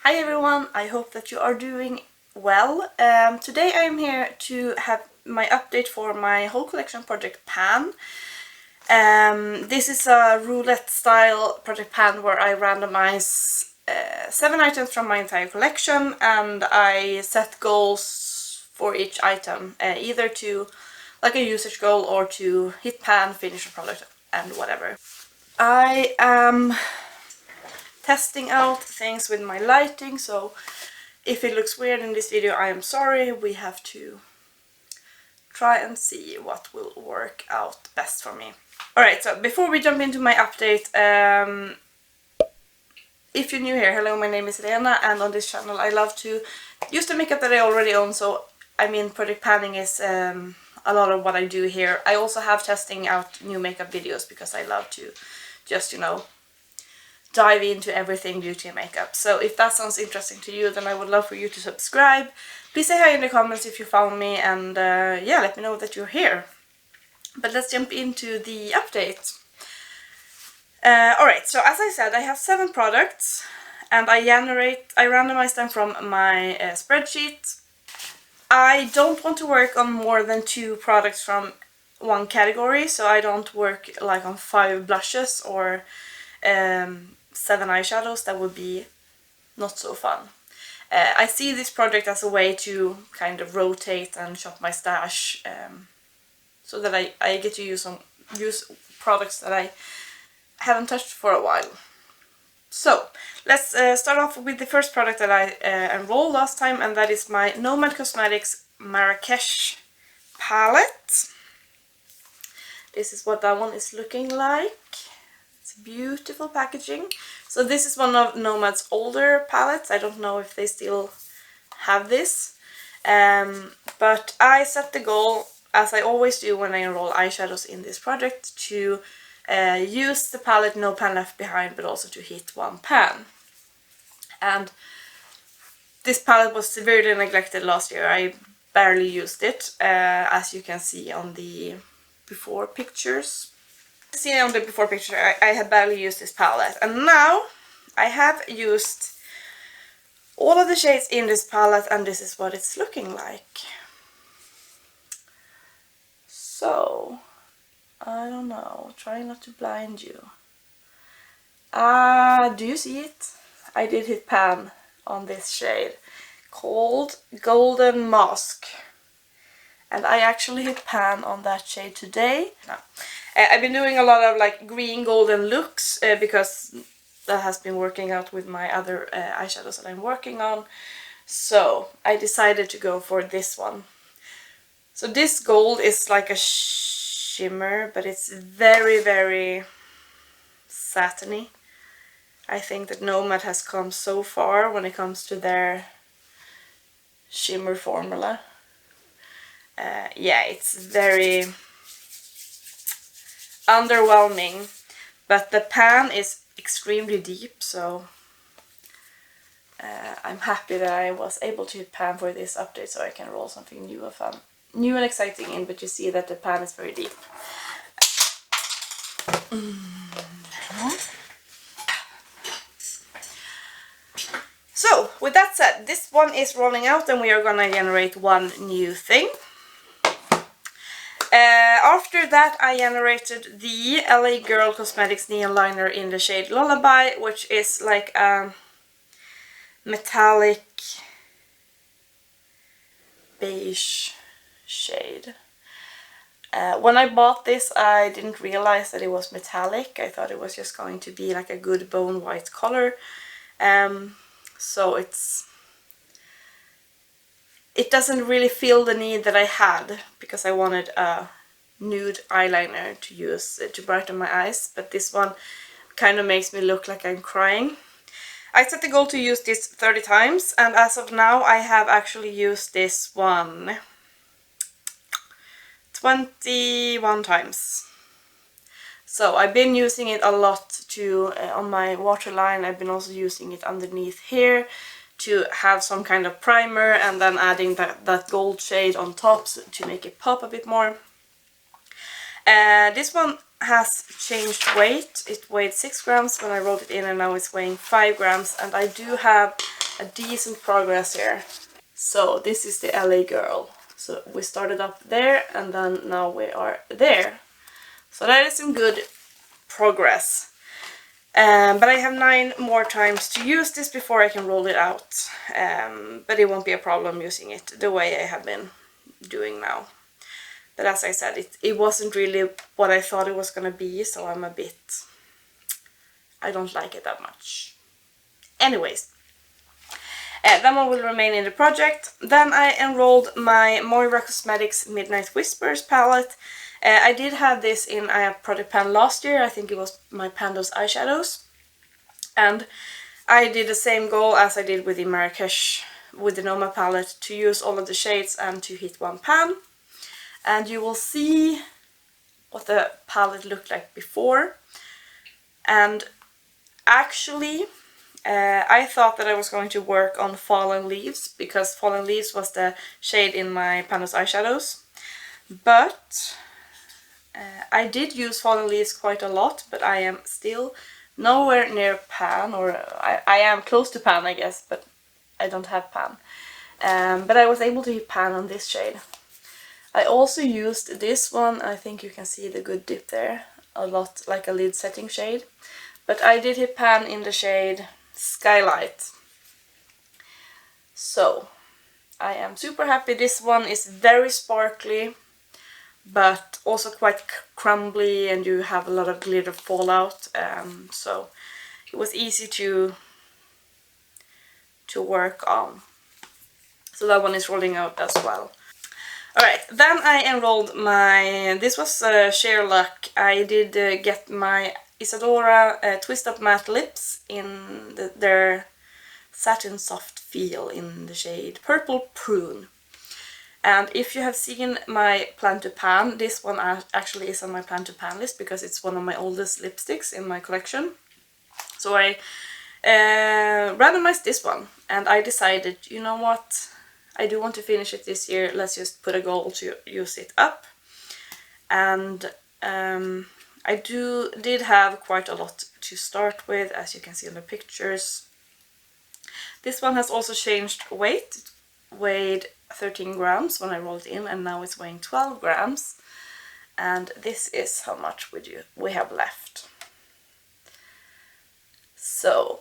Hi everyone, I hope that you are doing well. Today I am here to have my update for my whole collection project pan. This is a roulette style project pan where I randomize 7 items from my entire collection and I set goals for each item, either to like a usage goal or to hit pan, finish a product and whatever. I am testing out things with my lighting, so if it looks weird in this video, I am sorry. We have to try and see what will work out best for me. Alright, so before we jump into my update, if you're new here, hello, my name is Helena, and on this channel I love to use the makeup that I already own, so I mean project panning is a lot of what I do here. I also have testing out new makeup videos because I love to just, you know, dive into everything beauty and makeup. So if that sounds interesting to you, then I would love for you to subscribe. Please say hi in the comments if you found me, and yeah, let me know that you're here. But let's jump into the update. Alright, so as I said, I have 7 products and I randomize them from my spreadsheet. I don't want to work on more than 2 products from one category, so I don't work like on 5 blushes or 7 eyeshadows. That would be not so fun. I see this project as a way to kind of rotate and shop my stash, so that I get to use products that I haven't touched for a while. So let's start off with the first product that I enrolled last time, and that is my Nomad Cosmetics Marrakech palette. This is what that one is looking like. It's beautiful packaging. So this is one of Nomad's older palettes. I don't know if they still have this. But I set the goal, as I always do when I enroll eyeshadows in this project, to use the palette no pan left behind, but also to hit 1 pan. And this palette was severely neglected last year. I barely used it, as you can see on the before pictures. See on the before picture, I had barely used this palette, and now I have used all of the shades in this palette, and this is what it's looking like. So, I don't know, try not to blind you. Do you see it? I did hit pan on this shade called Golden Mask. And I actually hit pan on that shade today. No. I've been doing a lot of like green golden looks because that has been working out with my other eyeshadows that I'm working on. So I decided to go for this one. So this gold is like a shimmer, but it's very, very satiny. I think that Nomad has come so far when it comes to their shimmer formula. Yeah, it's very underwhelming, but the pan is extremely deep, so I'm happy that I was able to hit pan for this update, so I can roll something new and exciting in. But you see that the pan is very deep. So with that said, this one is rolling out and we are gonna generate one new thing. After that I generated the LA Girl Cosmetics Neon Liner in the shade Lullaby, which is like a metallic beige shade. When I bought this I didn't realize that it was metallic. I thought it was just going to be like a good bone white color. So it doesn't really feel the need that I had, because I wanted a nude eyeliner to use to brighten my eyes, but this one kind of makes me look like I'm crying. I set the goal to use this 30 times, and as of now I have actually used this one 21 times. So I've been using it a lot to on my waterline. I've been also using it underneath here to have some kind of primer, and then adding that gold shade on top to make it pop a bit more. This one has changed weight. It weighed 6 grams when I rolled it in, and now it's weighing 5 grams. And I do have a decent progress here. So this is the LA girl. So we started up there and then now we are there. So that is some good progress. But I have 9 more times to use this before I can roll it out. But it won't be a problem using it the way I have been doing now. But as I said, it wasn't really what I thought it was gonna be, so I'm a bit... I don't like it that much. Anyways, that one will remain in the project. Then I enrolled my Moira Cosmetics Midnight Whispers palette. I did have this in a projectpan last year. I think it was my Pando's eyeshadows. And I did the same goal as I did with the Marrakech with the Nomad palette, to use all of the shades and to hit one pan. And you will see what the palette looked like before. And actually, I thought that I was going to work on Fallen Leaves, because Fallen Leaves was the shade in my Pando's eyeshadows. But I did use Fallen Leaves quite a lot, but I am still nowhere near pan, or I am close to pan, I guess, but I don't have pan. But I was able to hit pan on this shade. I also used this one, I think you can see the good dip there, a lot like a lid setting shade. But I did hit pan in the shade Skylight. So, I am super happy. This one is very sparkly, but also quite crumbly, and you have a lot of glitter fallout. So, it was easy to work on. So that one is rolling out as well. Alright, then I enrolled my... This was sheer luck. I did get my IsaDora Twist Up Matte Lips in their satin soft feel in the shade Purple Prune. And if you have seen my plan to pan, this one actually is on my plan to pan list because it's one of my oldest lipsticks in my collection. So I randomized this one and I decided, you know what, I do want to finish it this year, let's just put a goal to use it up. And I did have quite a lot to start with, as you can see in the pictures. This one has also changed weight. It weighed 13 grams when I rolled it in, and now it's weighing 12 grams. And this is how much we have left. So,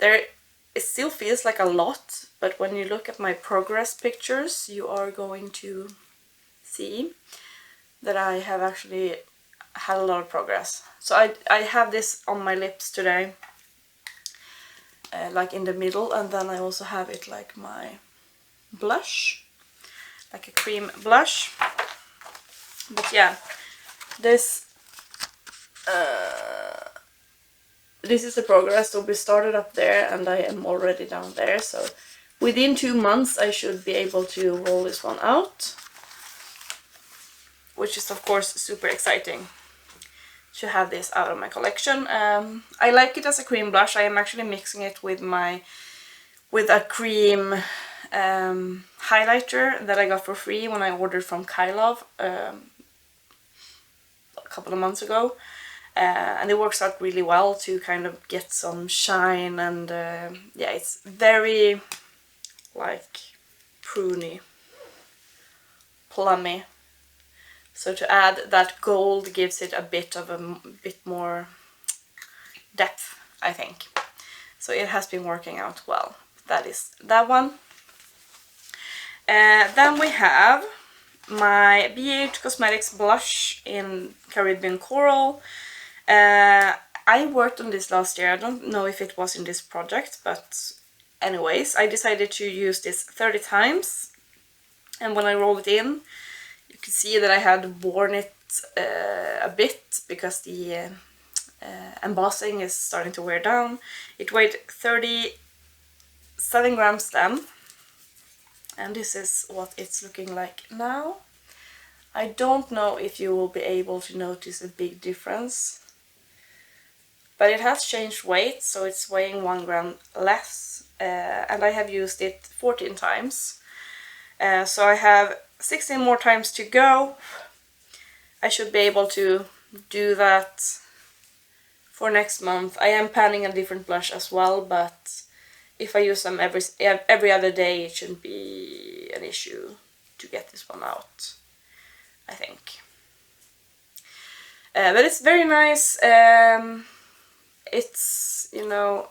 it still feels like a lot, but when you look at my progress pictures, you are going to see that I have actually had a lot of progress. So I have this on my lips today, like in the middle, and then I also have it like my blush, like a cream blush. But yeah, this is the progress. So we started up there and I am already down there, so within 2 months I should be able to roll this one out, which is of course super exciting to have this out of my collection. I like it as a cream blush. I am actually mixing it with a cream highlighter that I got for free when I ordered from Kryolan a couple of months ago. And it works out really well to kind of get some shine, and yeah, it's very like pruny, plummy. So to add that gold gives it a bit more depth, I think. So it has been working out well. That is that one. Then we have my BH Cosmetics blush in Carribean Coral. I worked on this last year. I don't know if it was in this project, but anyways, I decided to use this 30 times. And when I rolled it in, you can see that I had worn it a bit because the embossing is starting to wear down. It weighed 37 grams then. And this is what it's looking like now. I don't know if you will be able to notice a big difference. But it has changed weight, so it's weighing 1 gram less. And I have used it 14 times. So I have 16 more times to go. I should be able to do that for next month. I am panning a different blush as well, but if I use them every other day, it shouldn't be an issue to get this one out, I think. But it's very nice. It's, you know,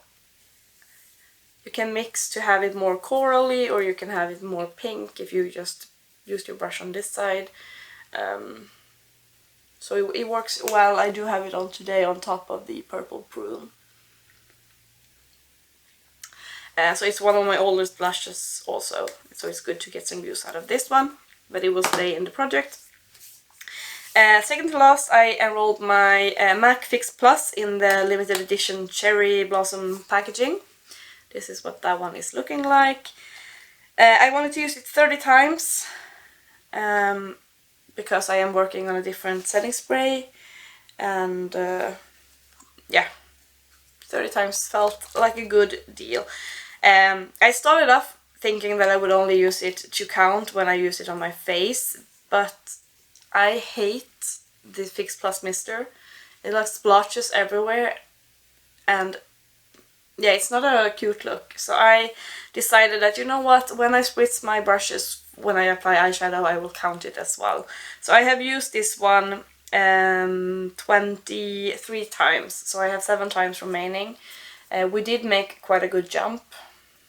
you can mix to have it more corally, or you can have it more pink if you just use your brush on this side. So it works well. I do have it on today on top of the purple prune. So it's one of my oldest blushes also, so it's good to get some use out of this one, but it will stay in the project. Second to last, I enrolled my MAC Fix Plus in the limited edition Cherry Blossom packaging. This is what that one is looking like. I wanted to use it 30 times because I am working on a different setting spray, and yeah, 30 times felt like a good deal. I started off thinking that I would only use it to count when I use it on my face, but I hate the Fix Plus mister. It like splotches everywhere, and yeah, it's not a cute look. So I decided that, you know what, when I spritz my brushes, when I apply eyeshadow, I will count it as well. So I have used this one 23 times, so I have 7 times remaining. We did make quite a good jump,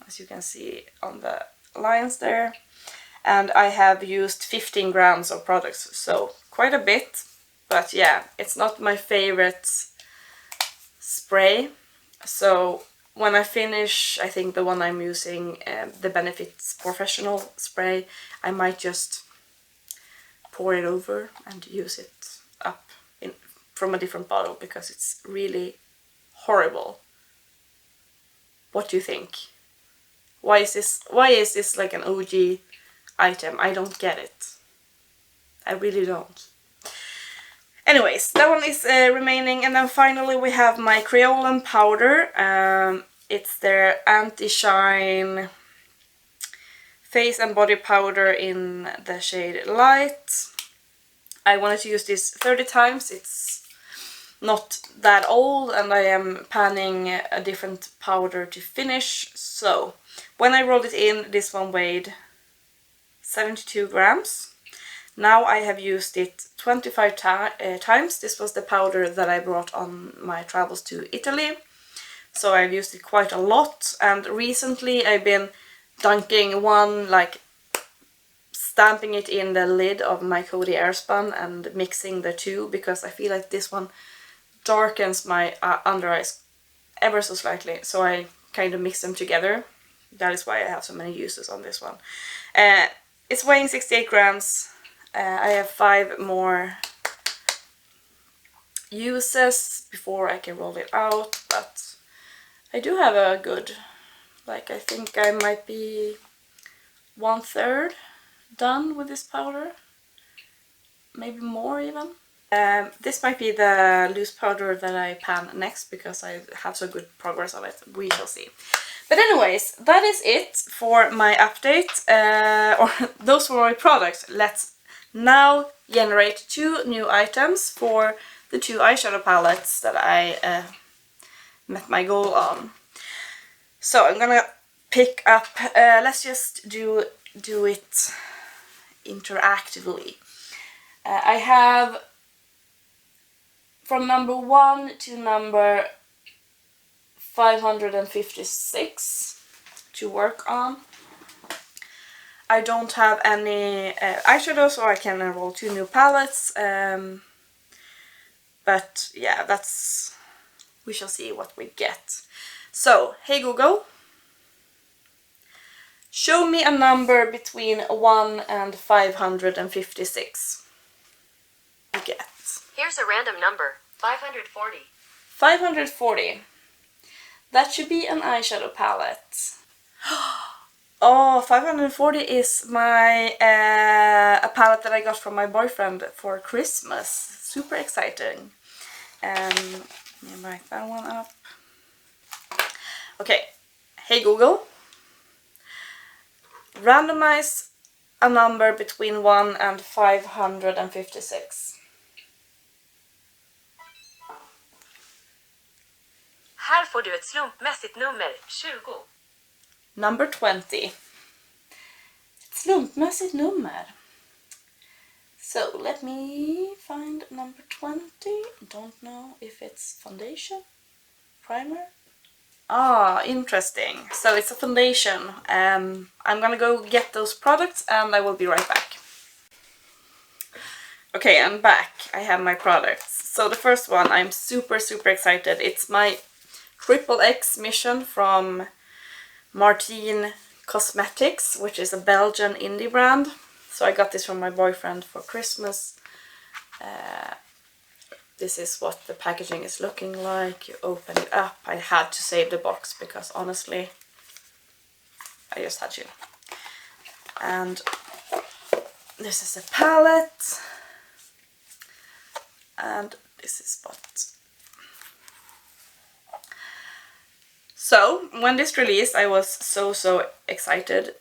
as you can see on the lines there. And I have used 15 grams of products, so quite a bit. But yeah, it's not my favorite spray. So when I finish, I think the one I'm using, the Benefits Professional spray, I might just pour it over and use it up from a different bottle, because it's really horrible. What do you think? Why is this like an OG item? I don't get it. I really don't. Anyways, that one is remaining, and then finally we have my Kryolan powder. It's their anti-shine face and body powder in the shade Light. I wanted to use this 30 times. It's not that old, and I am panning a different powder to finish. So when I rolled it in, this one weighed 72 grams. Now I have used it 25 times. This was the powder that I brought on my travels to Italy. So I've used it quite a lot, and recently I've been dunking one, like stamping it in the lid of my Coty Airspun and mixing the two, because I feel like this one darkens my under eyes ever so slightly, so I kind of mix them together. That is why I have so many uses on this one. It's weighing 68 grams. I have 5 more uses before I can roll it out, but I do have a good, like, I think I might be 1/3 done with this powder, maybe more even. This might be the loose powder that I pan next, because I have so good progress on it. We shall see. But anyways, that is it for my update, or those were my products. Let's now generate 2 new items for the 2 eyeshadow palettes that I met my goal on. So I'm gonna pick up, let's just do it interactively. I have from number 1 to number 556 to work on. I don't have any eyeshadow, so I can enroll 2 new palettes. But yeah, we shall see what we get. So, hey Google, show me a number between 1 and 556. You get. Here's a random number, 540. 540. That should be an eyeshadow palette. Oh, 540 is my a palette that I got from my boyfriend for Christmas. Super exciting. Let me write that one up. Okay, hey Google, randomize a number between 1 and 556. Här får du ett slumpmässigt nummer, 20. Number 20. Slumpmässigt nummer. So let me find number 20. Don't know if it's foundation, primer. Ah, interesting. So it's a foundation. I'm gonna go get those products and I will be right back. Okay, I'm back. I have my products. So the first one, I'm super excited. It's my XXX mission from Nomad Cosmetics, which is a Belgian indie brand. So I got this from my boyfriend for Christmas. This is what the packaging is looking like. You open it up. I had to save the box because honestly, I just had to. And this is a palette. And this is what. So, when this released, I was so excited.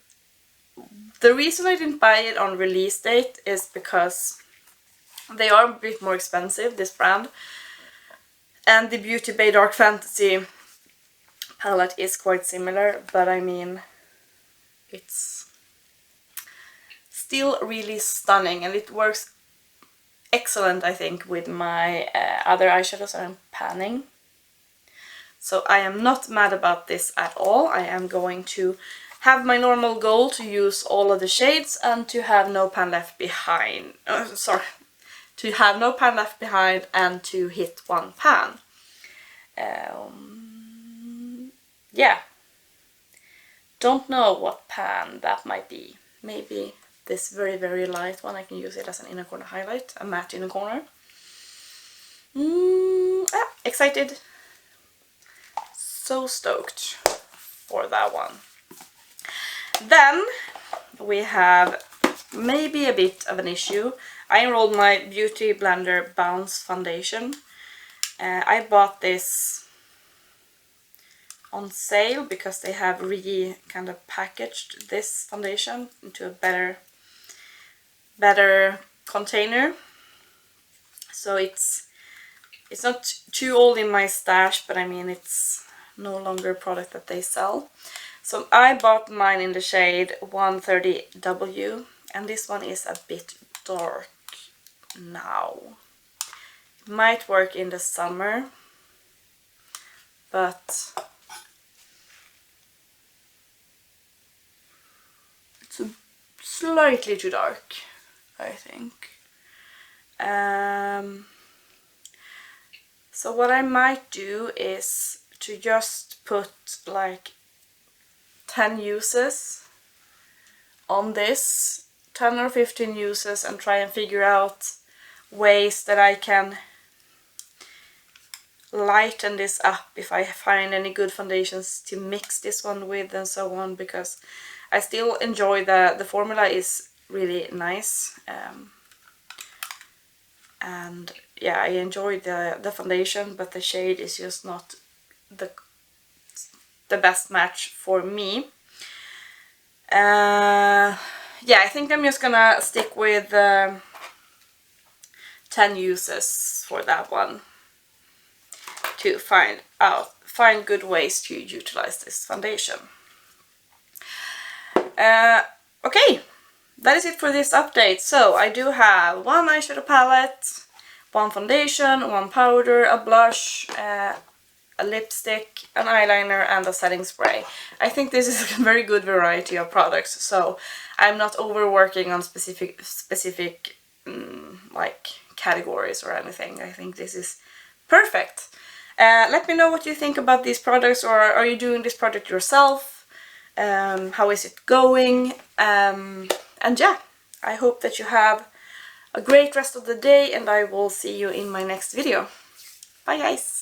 The reason I didn't buy it on release date is because they are a bit more expensive, this brand. And the Beauty Bay Dark Fantasy palette is quite similar, but I mean, it's still really stunning and it works excellent, I think, with my other eyeshadows I'm panning. So I am not mad about this at all. I am going to have my normal goal to use all of the shades and to have no pan left behind. To have no pan left behind and to hit one pan. Yeah. Don't know what pan that might be. Maybe this very light one. I can use it as an inner corner highlight, a matte inner corner. Excited. So stoked for that one. Then we have maybe a bit of an issue. I enrolled my Beauty Blender Bounce foundation. I bought this on sale because they have kind of packaged this foundation into a better container. So it's not too old in my stash, but I mean it's no longer a product that they sell. So I bought mine in the shade 130W, and this one is a bit dark now. It might work in the summer, but it's slightly too dark, I think. So what I might do is to just put like 10 uses on this, 10 or 15 uses, and try and figure out ways that I can lighten this up if I find any good foundations to mix this one with and so on, because I still enjoy the formula is really nice. And yeah, I enjoy the foundation, but the shade is just not the best match for me. Yeah, I think I'm just gonna stick with 10 uses for that one to find good ways to utilize this foundation. Okay, that is it for this update. So I do have one eyeshadow palette, one foundation, one powder, a blush, a lipstick, an eyeliner, and a setting spray. I think this is a very good variety of products, so I'm not overworking on specific like categories or anything. I think this is perfect. Let me know what you think about these products, or are you doing this project yourself? How is it going? And yeah, I hope that you have a great rest of the day, and I will see you in my next video. Bye guys!